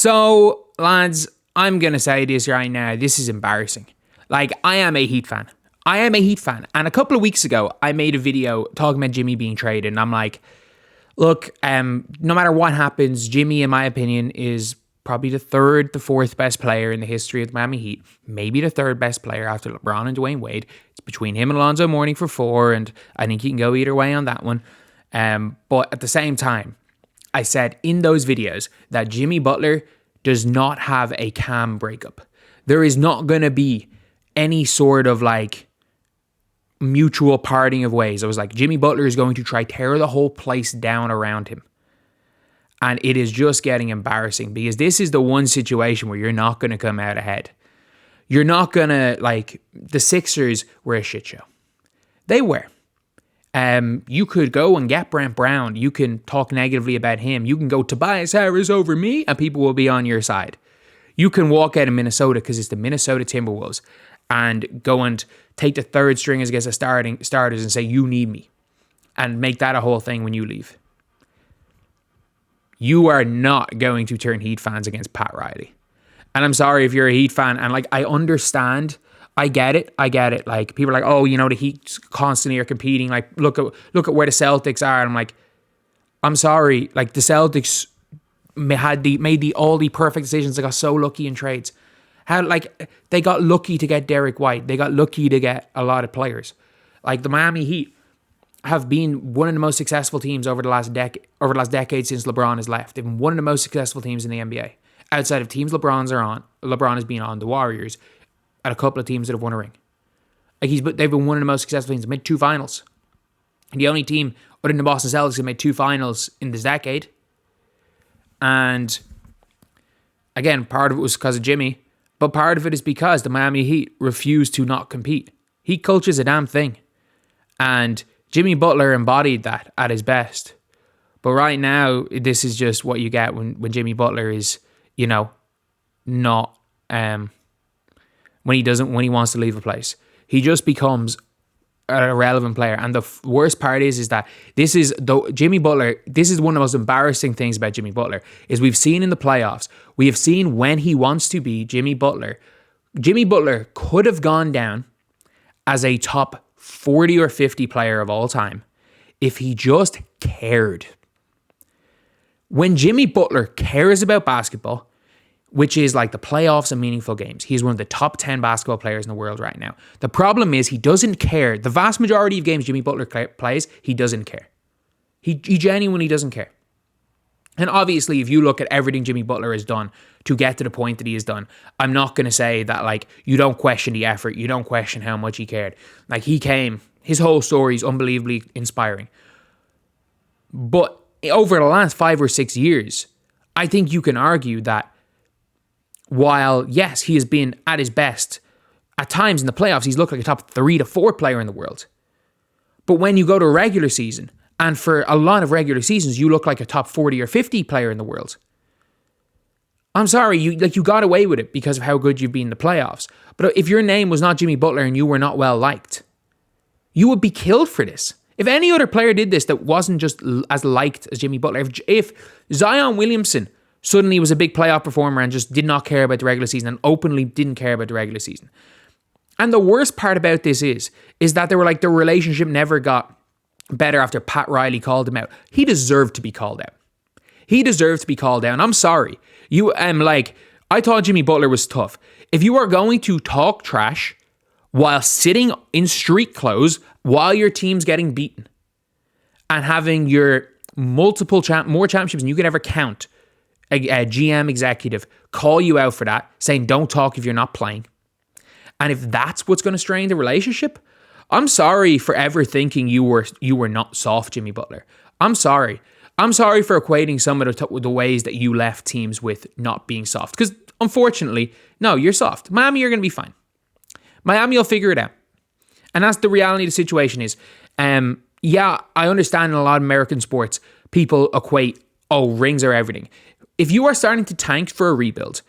So, lads, I'm going to say this right now. This is embarrassing. Like, I am a Heat fan. And a couple of weeks ago, I made a video talking about Jimmy being traded. And I'm like, look, no matter what happens, Jimmy, in my opinion, is probably the fourth best player in the history of the Miami Heat. Maybe the third best player after LeBron and Dwayne Wade. It's between him and Alonzo Mourning for 4. And I think he can go either way on that one. But at the same time, I said in those videos that Jimmy Butler does not have a calm breakup. There is not going to be any sort of like mutual parting of ways. I was like, Jimmy Butler is going to try tear the whole place down around him. And it is just getting embarrassing because this is the one situation where you're not going to come out ahead. You're not going to, like, the Sixers were a shit show. They were. You could go and get Brent Brown. You can talk negatively about him. You can go Tobias Harris over me and people will be on your side. You can walk out of Minnesota because it's the Minnesota Timberwolves and go and take the third stringers against the starters and say, you need me. And make that a whole thing when you leave. You are not going to turn Heat fans against Pat Riley. And I'm sorry if you're a Heat fan. And like, I understand. I get it. Like, people are like, oh, you know, the Heat constantly are competing. Like, look at where the Celtics are. And I'm like, I'm sorry. Like, the Celtics made all the perfect decisions. They got so lucky in trades. They got lucky to get Derek White. They got lucky to get a lot of players. Like, the Miami Heat have been one of the most successful teams over the last decade since LeBron has left. They've been one of the most successful teams in the NBA. Outside of teams LeBron has been on, the Warriors, and a couple of teams that have won a ring. Like, they've been one of the most successful teams. They made 2 finals. And the only team other than the Boston Celtics that made 2 finals in this decade. And again, part of it was because of Jimmy, but part of it is because the Miami Heat refused to not compete. Heat culture is a damn thing. And Jimmy Butler embodied that at his best. But right now, this is just what you get when Jimmy Butler is, you know, not, when he wants to leave a place. He just becomes an irrelevant player. And the worst part is that Jimmy Butler, this is one of the most embarrassing things about Jimmy Butler, is we've seen in the playoffs, we have seen when he wants to be Jimmy Butler could have gone down as a top 40 or 50 player of all time if he just cared. When Jimmy Butler cares about basketball, which is like the playoffs and meaningful games, he's one of the top 10 basketball players in the world right now. The problem is he doesn't care. The vast majority of games Jimmy Butler plays, he doesn't care. He genuinely doesn't care. And obviously, if you look at everything Jimmy Butler has done to get to the point that he has done, I'm not going to say that, like, you don't question the effort, you don't question how much he cared. Like, his whole story is unbelievably inspiring. But over the last 5 or 6 years, I think you can argue that while, yes, he has been at his best, at times in the playoffs, he's looked like a top 3 to 4 player in the world. But when you go to a regular season, and for a lot of regular seasons, you look like a top 40 or 50 player in the world. I'm sorry, you got away with it because of how good you've been in the playoffs. But if your name was not Jimmy Butler and you were not well liked, you would be killed for this. If any other player did this that wasn't just as liked as Jimmy Butler, if Zion Williamson suddenly was a big playoff performer and just did not care about the regular season and openly didn't care about the regular season. And the worst part about this is that they were like, the relationship never got better after Pat Riley called him out. He deserved to be called out. And I'm sorry. I thought Jimmy Butler was tough. If you are going to talk trash while sitting in street clothes while your team's getting beaten and having your more championships than you could ever count, a GM executive call you out for that, saying don't talk if you're not playing. And if that's what's going to strain the relationship, I'm sorry for ever thinking you were not soft, Jimmy Butler. I'm sorry. I'm sorry for equating some of the ways that you left teams with not being soft. Because unfortunately, no, you're soft. Miami, you're going to be fine. Miami will figure it out. And that's the reality of the situation is, I understand in a lot of American sports, people equate, rings are everything. If you are starting to tank for a rebuild,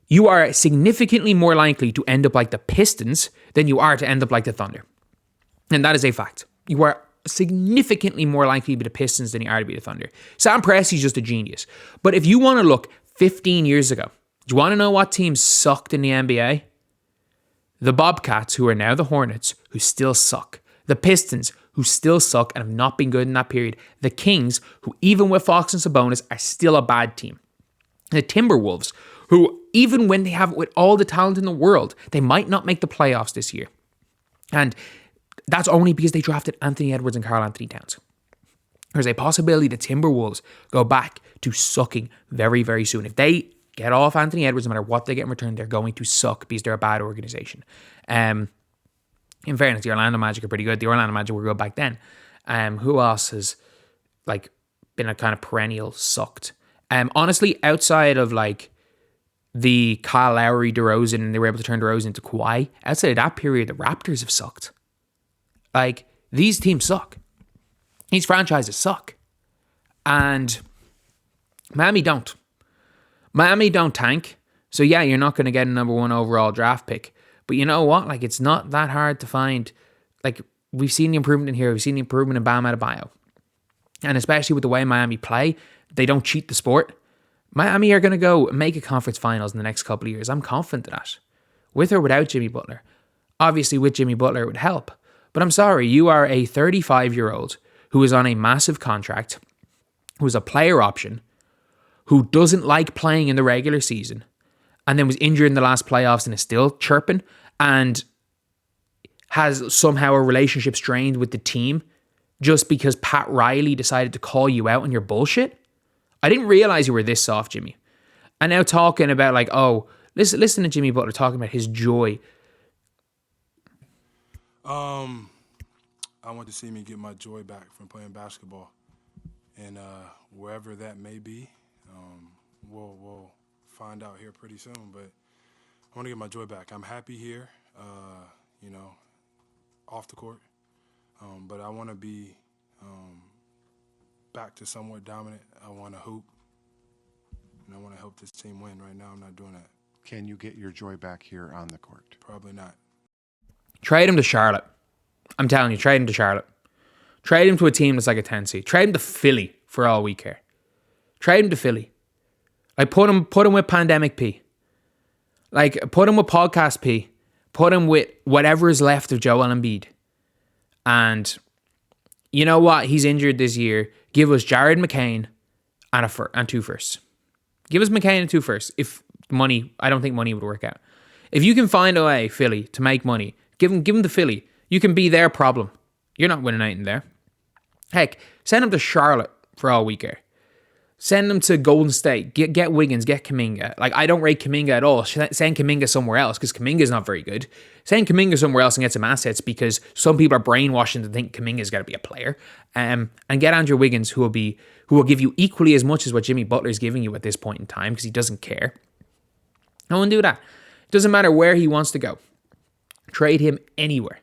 you are significantly more likely to end up like the Pistons than you are to end up like the Thunder. And that is a fact. You are significantly more likely to be the Pistons than you are to be the Thunder. Sam Presti's just a genius. But if you want to look 15 years ago. Do you want to know what teams sucked in the NBA? The Bobcats, who are now the Hornets, who still suck. The Pistons, who still suck and have not been good in that period. The Kings, who even with Fox and Sabonis are still a bad team. The Timberwolves, who even when they have with all the talent in the world, they might not make the playoffs this year. And that's only because they drafted Anthony Edwards and Karl Anthony Towns. There's a possibility the Timberwolves go back to sucking very, very soon. If they get off Anthony Edwards, no matter what they get in return, they're going to suck because they're a bad organization. In fairness, the Orlando Magic are pretty good. The Orlando Magic were good back then. Who else has like been a kind of perennial sucked? Honestly, outside of like the Kyle Lowry, DeRozan, and they were able to turn DeRozan into Kawhi, outside of that period, the Raptors have sucked. Like, these teams suck. These franchises suck. And Miami don't. Miami don't tank. So yeah, you're not going to get a number 1 overall draft pick. But you know what? Like, it's not that hard to find. Like, we've seen the improvement in here. We've seen the improvement in Bam Adebayo. And especially with the way Miami play, they don't cheat the sport. Miami are going to go make a conference finals in the next couple of years. I'm confident of that. With or without Jimmy Butler. Obviously, with Jimmy Butler, it would help. But I'm sorry, you are a 35-year-old who is on a massive contract, who is a player option, who doesn't like playing in the regular season, and then was injured in the last playoffs and is still chirping, and has somehow a relationship strained with the team just because Pat Riley decided to call you out on your bullshit? I didn't realize you were this soft, Jimmy. And now talking about like, oh, listen to Jimmy Butler talking about his joy. I want to see me get my joy back from playing basketball, and wherever that may be, we'll find out here pretty soon. But I want to get my joy back. I'm happy here, off the court, but I want to be back to somewhat dominant. I want to hoop, and I want to help this team win. Right now, I'm not doing that. Can you get your joy back here on the court? Probably not. Trade him to Charlotte. I'm telling you, trade him to Charlotte. Trade him to a team that's like a 10 seed. Trade him to Philly for all we care. Trade him to Philly. Like, put him with Pandemic P. Like, put him with Podcast P. Put him with whatever is left of Joel Embiid. And you know what? He's injured this year. Give us Jared McCain and 2 firsts. Give us McCain and 2 firsts. If money, I don't think money would work out. If you can find a way, Philly, to make money, give him the Philly. You can be their problem. You're not winning anything there. Heck, send him to Charlotte for all we care. Send him to Golden State. Get Wiggins, get Kuminga. Like, I don't rate Kuminga at all. Send Kuminga somewhere else because Kuminga's not very good. Send Kuminga somewhere else and get some assets because some people are brainwashing to think Kuminga's got to be a player. And get Andrew Wiggins who will give you equally as much as what Jimmy Butler's giving you at this point in time because he doesn't care. I won't do that. It doesn't matter where he wants to go. Trade him anywhere.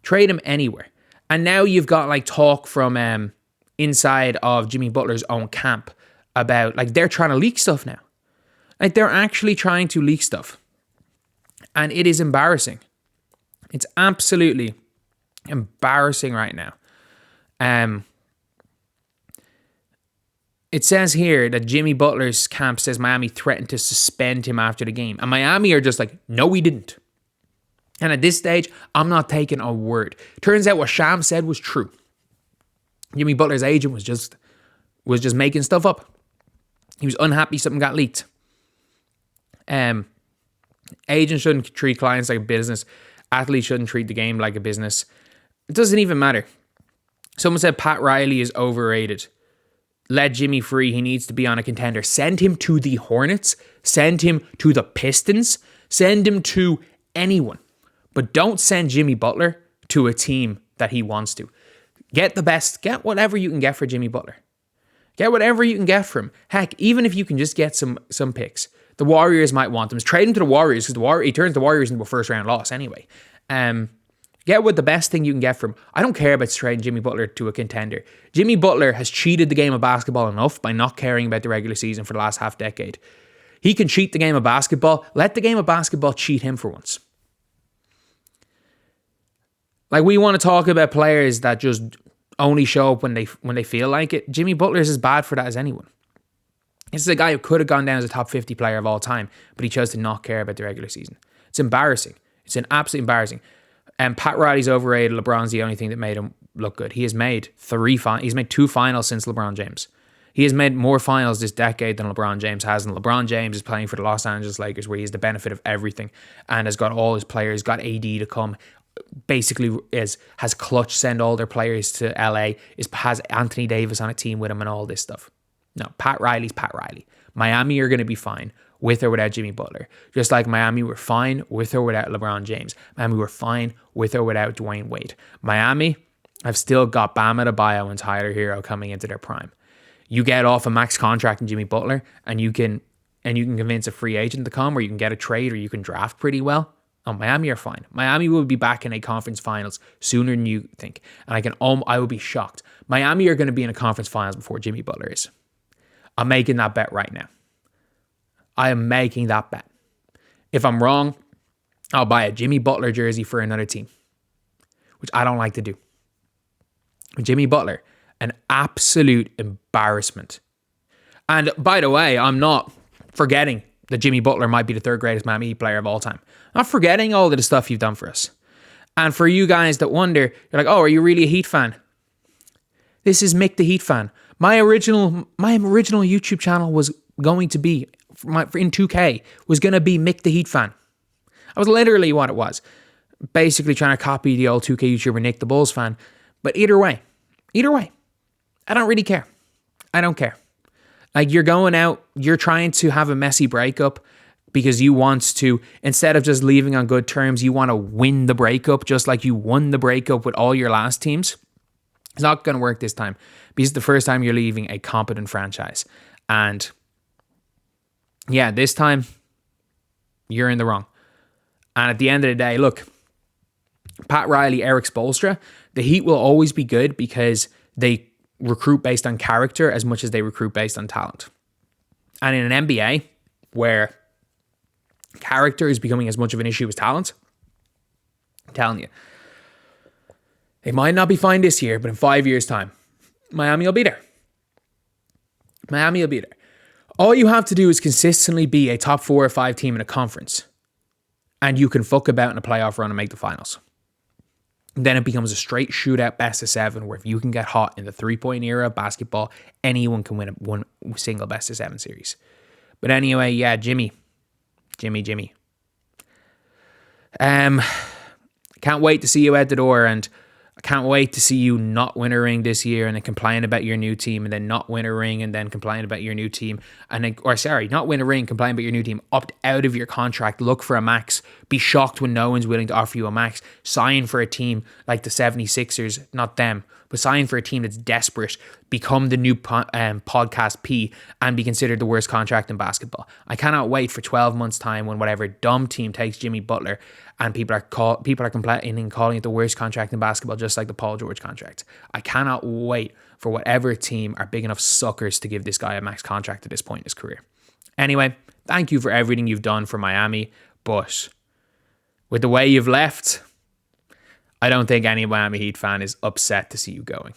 Trade him anywhere. And now you've got like talk from inside of Jimmy Butler's own camp about like they're trying to leak stuff now. Like they're actually trying to leak stuff. And it is embarrassing. It's absolutely embarrassing right now. It says here that Jimmy Butler's camp says Miami threatened to suspend him after the game. And Miami are just like, no, we didn't. And at this stage, I'm not taking a word. Turns out what Sham said was true. Jimmy Butler's agent was just making stuff up. He was unhappy something got leaked. Agents shouldn't treat clients like a business. Athletes shouldn't treat the game like a business. It doesn't even matter. Someone said Pat Riley is overrated. Let Jimmy free. He needs to be on a contender. Send him to the Hornets. Send him to the Pistons. Send him to anyone. But don't send Jimmy Butler to a team that he wants to. Get the best. Get whatever you can get for Jimmy Butler. Get whatever you can get from him. Heck, even if you can just get some picks. The Warriors might want them. Just trade him to the Warriors because he turns the Warriors into a first round loss anyway. Get what the best thing you can get from him. I don't care about trading Jimmy Butler to a contender. Jimmy Butler has cheated the game of basketball enough by not caring about the regular season for the last half decade. He can cheat the game of basketball. Let the game of basketball cheat him for once. Like, we want to talk about players that just only show up when they feel like it. Jimmy Butler is as bad for that as anyone. This is a guy who could have gone down as a top 50 player of all time, but he chose to not care about the regular season. It's embarrassing. It's an absolute embarrassing. And Pat Riley's overrated. LeBron's the only thing that made him look good. He's made 2 finals since LeBron James. He has made more finals this decade than LeBron James has, and LeBron James is playing for the Los Angeles Lakers, where he has the benefit of everything and has got all his players, got AD to come, basically has Clutch send all their players to LA, has Anthony Davis on a team with him and all this stuff. No, Pat Riley's Pat Riley. Miami are going to be fine with or without Jimmy Butler. Just like Miami were fine with or without LeBron James. Miami were fine with or without Dwayne Wade. Miami have still got Bam Adebayo and Tyler Hero coming into their prime. You get off a max contract in Jimmy Butler and you can convince a free agent to come, or you can get a trade, or you can draft pretty well. Oh, Miami are fine. Miami will be back in a conference finals sooner than you think. And I will be shocked. Miami are going to be in a conference finals before Jimmy Butler is. I'm making that bet right now. I am making that bet. If I'm wrong, I'll buy a Jimmy Butler jersey for another team, which I don't like to do. Jimmy Butler, an absolute embarrassment. And by the way, I'm not forgetting that Jimmy Butler might be the third greatest Miami Heat player of all time. I'm not forgetting all of the stuff you've done for us. And for you guys that wonder, you're like, oh, are you really a Heat fan? This is Mick the Heat fan. My original YouTube channel was going to be, in 2K, was going to be Mick the Heat fan. That was literally what it was. Basically trying to copy the old 2K YouTuber Nick the Bulls fan. But either way, I don't really care. I don't care. Like, you're going out, you're trying to have a messy breakup because you want to, instead of just leaving on good terms, you want to win the breakup just like you won the breakup with all your last teams. It's not going to work this time because it's the first time you're leaving a competent franchise. And yeah, this time you're in the wrong. And at the end of the day, look, Pat Riley, Eric Spoelstra, the Heat will always be good because they recruit based on character as much as they recruit based on talent. And in an NBA where character is becoming as much of an issue as talent, I'm telling you, they might not be fine this year, but in 5 years' time, Miami will be there. Miami will be there. All you have to do is consistently be a top 4 or 5 team in a conference, and you can fuck about in a playoff run and make the finals. And then it becomes a straight shootout best of 7, where if you can get hot in the 3-point era of basketball, anyone can win one single best of 7 series. But anyway, yeah, Jimmy. Can't wait to see you out the door, and I can't wait to see you not win a ring this year and then complain about your new team, and then not win a ring and then complain about your new team, and then, not win a ring, complain about your new team, opt out of your contract, look for a max, be shocked when no one's willing to offer you a max, sign for a team like the 76ers, not them, but sign for a team that's desperate, become the new podcast P, and be considered the worst contract in basketball. I cannot wait for 12 months' time when whatever dumb team takes Jimmy Butler and people are complaining, calling it the worst contract in basketball, just like the Paul George contract. I cannot wait for whatever team are big enough suckers to give this guy a max contract at this point in his career. Anyway, thank you for everything you've done for Miami, but with the way you've left, I don't think any Miami Heat fan is upset to see you going.